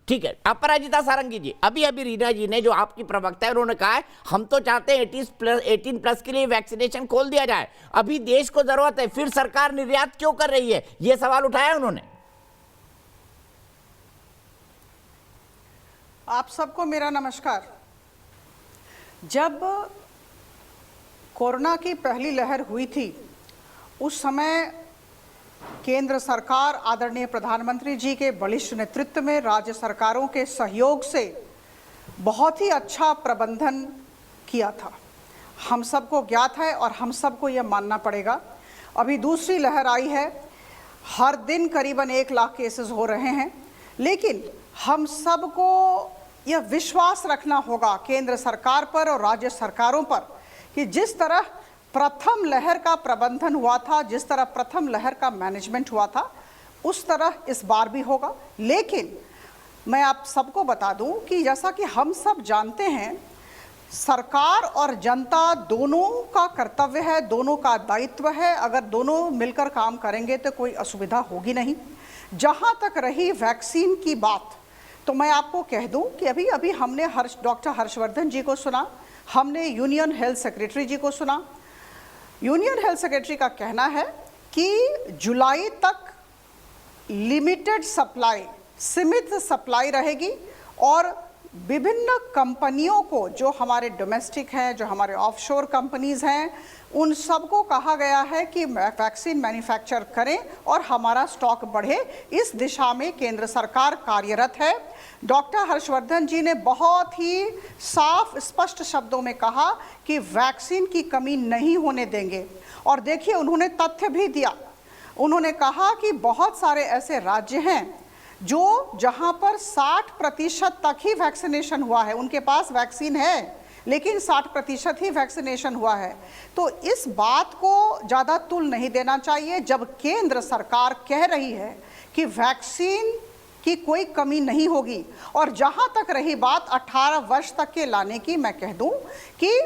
ठीक है, अपराजिता सारंगी जी, अभी अभी रीना जी ने, जो आपकी प्रवक्ता है, उन्होंने कहा है हम तो चाहते हैं 18+ के लिए वैक्सीनेशन खोल दिया जाए, अभी देश को जरूरत है, फिर सरकार निर्यात क्यों कर रही है, यह सवाल उठाया उन्होंने। आप सबको मेरा नमस्कार। जब कोरोना की पहली लहर हुई थी उस समय केंद्र सरकार आदरणीय प्रधानमंत्री जी के बलिष्ठ नेतृत्व में राज्य सरकारों के सहयोग से बहुत ही अच्छा प्रबंधन किया था, हम सबको ज्ञात है और हम सबको यह मानना पड़ेगा। अभी दूसरी लहर आई है, हर दिन करीबन 1 लाख केसेस हो रहे हैं, लेकिन हम सबको यह विश्वास रखना होगा केंद्र सरकार पर और राज्य सरकारों पर कि जिस तरह प्रथम लहर का प्रबंधन हुआ था, जिस तरह प्रथम लहर का मैनेजमेंट हुआ था, उस तरह इस बार भी होगा। लेकिन मैं आप सबको बता दूं कि जैसा कि हम सब जानते हैं, सरकार और जनता दोनों का कर्तव्य है, दोनों का दायित्व है। अगर दोनों मिलकर काम करेंगे तो कोई असुविधा होगी नहीं। जहां तक रही वैक्सीन की बात, तो मैं आपको कह दूं कि अभी अभी हमने डॉक्टर हर्षवर्धन जी को सुना, हमने यूनियन हेल्थ सेक्रेटरी जी को सुना। यूनियन हेल्थ सेक्रेटरी का कहना है कि जुलाई तक लिमिटेड सप्लाई, सीमित सप्लाई रहेगी और विभिन्न कंपनियों को, जो हमारे डोमेस्टिक हैं, जो हमारे ऑफशोर कंपनीज हैं, उन सबको कहा गया है कि वैक्सीन मैन्युफैक्चर करें और हमारा स्टॉक बढ़े। इस दिशा में केंद्र सरकार कार्यरत है। डॉक्टर हर्षवर्धन जी ने बहुत ही साफ स्पष्ट शब्दों में कहा कि वैक्सीन की कमी नहीं होने देंगे। और देखिए, उन्होंने तथ्य भी दिया। उन्होंने कहा कि बहुत सारे ऐसे राज्य हैं जो जहां पर 60% तक ही वैक्सीनेशन हुआ है, उनके पास वैक्सीन है लेकिन 60% ही वैक्सीनेशन हुआ है। तो इस बात को ज़्यादा तुल नहीं देना चाहिए। जब केंद्र सरकार कह रही है कि वैक्सीन की कोई कमी नहीं होगी, और जहां तक रही बात 18 वर्ष तक के लाने की, मैं कह दूं कि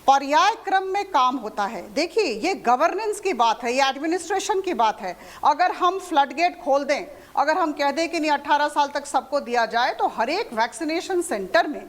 पर्याय क्रम में काम होता है। देखिए, ये गवर्नेंस की बात है, ये एडमिनिस्ट्रेशन की बात है। अगर हम फ्लड गेट खोल दें, अगर हम कह दें कि नहीं 18 साल तक सबको दिया जाए, तो हर एक वैक्सीनेशन सेंटर में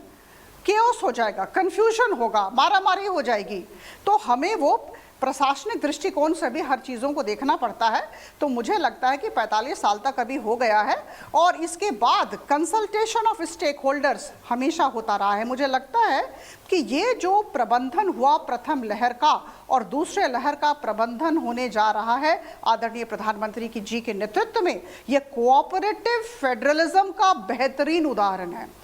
केओस हो जाएगा, कंफ्यूजन होगा, मारामारी हो जाएगी। तो हमें वो प्रशासनिक दृष्टिकोण से भी हर चीज़ों को देखना पड़ता है। तो मुझे लगता है कि 45 साल तक अभी हो गया है और इसके बाद कंसल्टेशन ऑफ स्टेक होल्डर्स हमेशा होता रहा है। मुझे लगता है कि ये जो प्रबंधन हुआ प्रथम लहर का और दूसरे लहर का प्रबंधन होने जा रहा है आदरणीय प्रधानमंत्री जी के नेतृत्व में, ये कोऑपरेटिव फेडरलिज्म का बेहतरीन उदाहरण है।